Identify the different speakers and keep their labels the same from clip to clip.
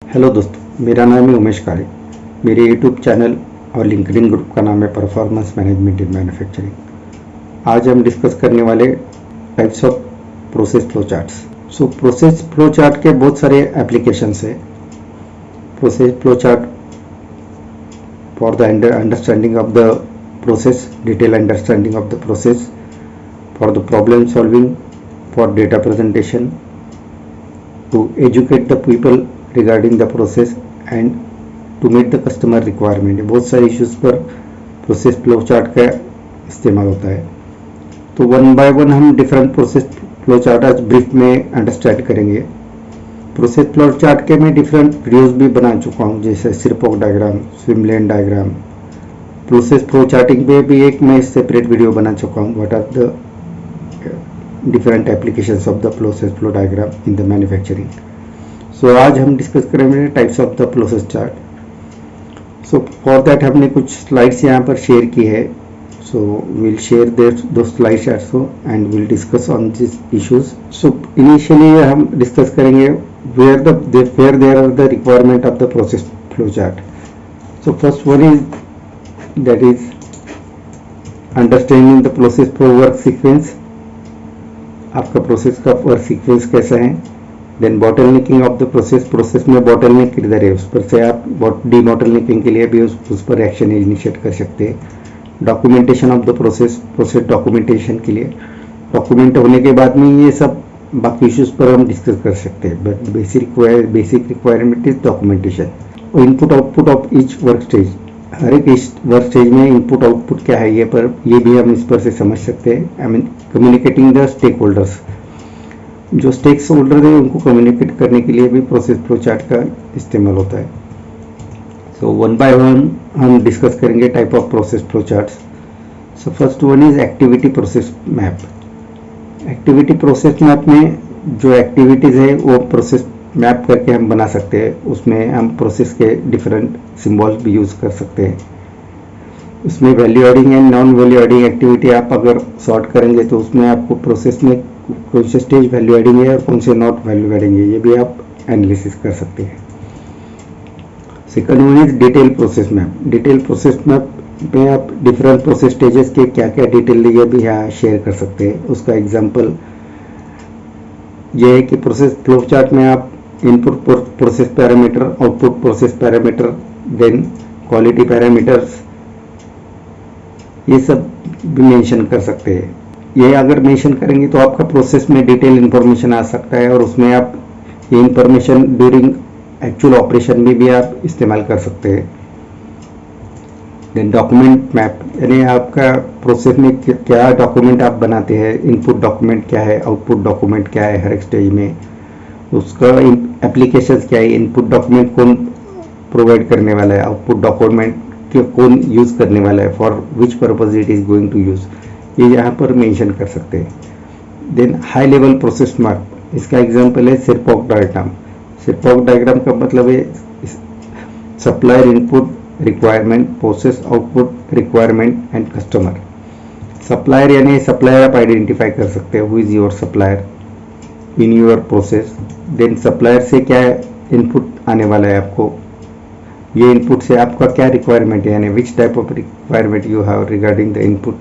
Speaker 1: Hello दोस्तों, मेरा नाम है उमेश काले। मेरे यूट्यूब चैनल और लिंक्डइन ग्रुप का नाम है परफॉर्मेंस मैनेजमेंट इन मैन्युफैक्चरिंग। आज हम डिस्कस करने वाले types of process flow charts. Process flow chart के बहुत सारे एप्लीकेशंस है। Process flow chart for the understanding of the process, detail understanding of the process, for the problem solving, for data presentation, to educate the people regarding the process and to meet the customer requirement। बहुत सारे issues पर process flow chart का इस्तेमाल होता है। तो one by one हम different process flow chart आज ब्रीफ में अंडरस्टैंड करेंगे। प्रोसेस फ्लो चार्ट के मैं डिफरेंट वीडियोस भी बना चुका हूँ, जैसे SIPOC diagram, swim lane diagram. Process flow charting पे भी एक मैं सेपरेट वीडियो बना चुका हूँ, what are the different applications of the process flow diagram in the manufacturing. आज हम डिस्कस करेंगे types of the process chart. For that हमने कुछ स्लाइड्स यहाँ पर शेयर की है। विल शेयर दो slides also and will discuss on this issues. Initially हम डिस्कस करेंगे where there are the requirement of the process flow chart. First one is that is understanding the process flow work sequence. आपका process का work sequence कैसा है। Then bottlenecking of the process में bottleneck किधर है, उस पर से आप डी बॉटल नेकिंग के लिए भी उस पर एक्शन इनिशिएट कर सकते हैं। Documentation of the process documentation के लिए डॉक्यूमेंट होने के बाद में ये सब बाकी इश्यूज पर हम डिस्कस कर सकते हैं, but basic requirement is documentation. Input output of each work stage, हर एक वर्क स्टेज में इनपुट आउटपुट क्या है ये भी हम इस पर से समझ सकते हैं। I mean communicating the stakeholders, जो स्टेक होल्डर है उनको कम्युनिकेट करने के लिए भी प्रोसेस फ्लो चार्ट का इस्तेमाल होता है। वन बाय वन हम डिस्कस करेंगे type of process flow charts. First one is activity process map. Activity process map में जो एक्टिविटीज़ है वो प्रोसेस मैप करके हम बना सकते हैं। उसमें हम प्रोसेस के डिफरेंट सिम्बॉल्स भी यूज़ कर सकते हैं। उसमें value adding and non value adding activity आप अगर सॉर्ट करेंगे तो उसमें आपको प्रोसेस में कौन से स्टेज वैल्यू एडिंग है और कौन से नॉट वैल्यू एडिंग है, ये भी आप एनालिसिस कर सकते हैं। Second one is detail process map. Detail process map में आप डिफरेंट प्रोसेस स्टेजेस के क्या क्या डिटेल ये भी यहाँ शेयर कर सकते हैं। उसका एग्जांपल ये है कि प्रोसेस फ्लो चार्ट में आप input process parameter, output process parameter, then quality parameters, ये सब भी मेंशन कर सकते हैं। ये अगर मेंशन करेंगे तो आपका प्रोसेस में डिटेल इंफॉर्मेशन आ सकता है और उसमें आप ये इंफॉर्मेशन ड्यूरिंग एक्चुअल ऑपरेशन में भी आप इस्तेमाल कर सकते हैं। देन डॉक्यूमेंट मैप, यानी आपका प्रोसेस में क्या डॉक्यूमेंट आप बनाते हैं, इनपुट डॉक्यूमेंट क्या है, आउटपुट डॉक्यूमेंट क्या है हर एक स्टेज में, उसका एप्लीकेशंस क्या है, इनपुट डॉक्यूमेंट कौन प्रोवाइड करने वाला है, आउटपुट डॉक्यूमेंट कौन यूज़ करने वाला है, for which purpose it is going to use, ये यहाँ पर मेंशन कर सकते हैं। Then high level process map, इसका एग्जांपल है सिरपॉक डायग्राम। सिरपॉक डायग्राम का मतलब है supplier input requirement, process output requirement and customer. Supplier यानी सप्लायर आप आइडेंटिफाई कर सकते हैं, who is your supplier in your process. Then supplier से क्या इनपुट आने वाला है आपको, ये इनपुट से आपका क्या रिक्वायरमेंट है, यानी which type of requirement you have regarding the input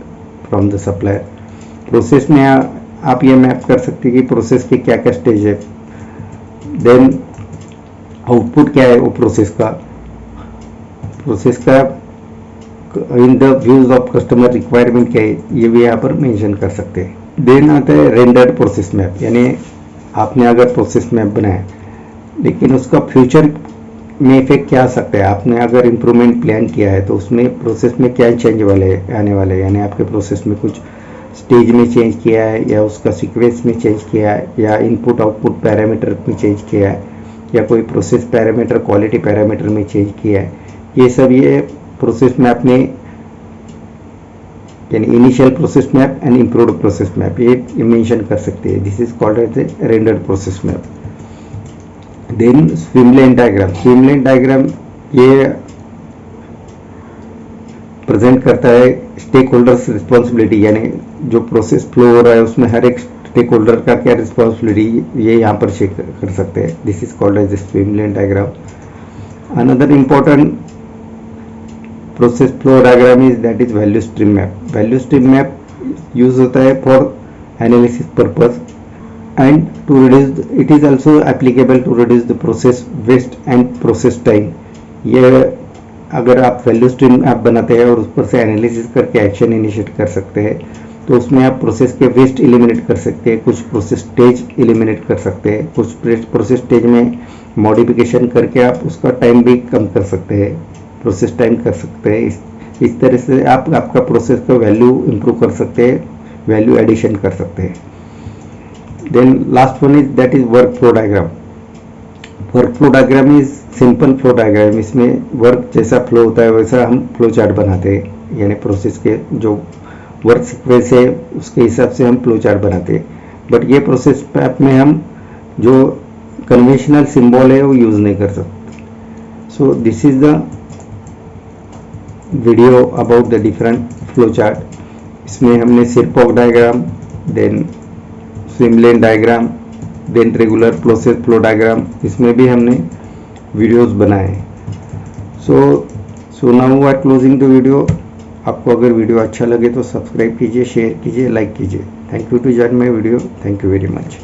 Speaker 1: from the supplier. Process में आप ये मैप कर सकते हैं कि प्रोसेस के क्या क्या स्टेज है। देन आउटपुट क्या है वो प्रोसेस का in the views of customer requirement क्या है, ये भी यहाँ पर मेंशन कर सकते हैं। देन आता है रेंडर्ड प्रोसेस मैप, यानी आपने अगर प्रोसेस मैप बनाया लेकिन उसका फ्यूचर में इफेक्ट क्या आ सकता है, आपने अगर इम्प्रूवमेंट प्लान किया है तो उसमें प्रोसेस में क्या चेंज आने वाले, यानी आपके प्रोसेस में कुछ स्टेज में चेंज किया है या उसका सीक्वेंस में चेंज किया है या इनपुट आउटपुट पैरामीटर में चेंज किया है या कोई प्रोसेस पैरामीटर क्वालिटी पैरामीटर में चेंज किया है, ये सब ये प्रोसेस मैप में, यानी initial process map and improved process map, ये मेंशन कर सकते हैं। This is called as a rendered process map. Then swim lane diagram. Swim lane diagram ये प्रेजेंट करता है स्टेक होल्डर्स रिस्पॉन्सिबिलिटी, यानी जो प्रोसेस फ्लो हो रहा है उसमें हर एक स्टेक होल्डर का क्या रिस्पॉन्सिबिलिटी, ये यहाँ पर चेक कर सकते हैं. This is called as swim lane diagram. Another important process flow diagram is that is value stream map. Value stream map use होता है for analysis purpose and to reduce, it is also applicable to reduce the process waste and process time. ये अगर आप value stream app बनाते हैं और उस पर से एनालिसिस करके एक्शन इनिशिएट कर सकते हैं, तो उसमें आप प्रोसेस के वेस्ट एलिमिनेट कर सकते हैं, कुछ प्रोसेस स्टेज एलिमिनेट कर सकते हैं, कुछ प्रोसेस स्टेज में मॉडिफिकेशन करके आप उसका टाइम भी कम कर सकते हैं, प्रोसेस टाइम कर सकते हैं. इस तरह से आप आपका प्रोसेस का वैल्यू इंप्रूव कर सकते हैं, वैल्यू एडिशन कर सकते हैं. Then last one is that is work flow diagram. Work flow diagram is simple flow diagram. इसमें वर्क जैसा फ्लो होता है वैसा हम फ्लो चार्ट बनाते हैं, यानी प्रोसेस के जो वर्क सीक्वेंस है उसके हिसाब से हम फ्लो चार्ट बनाते हैं. बट ये प्रोसेस मैप में हम जो कन्वेंशनल सिंबल है वो यूज़ नहीं कर सकते. So this is the video about the different flow chart. इसमें हमने SIPOC diagram, then swim lane diagram, then regular process flow diagram, इसमें भी हमने वीडियोस बनाए. So now we are closing the video. आपको अगर वीडियो अच्छा लगे तो सब्सक्राइब कीजिए, शेयर कीजिए, लाइक कीजिए. Thank you to join my video. Thank you very much.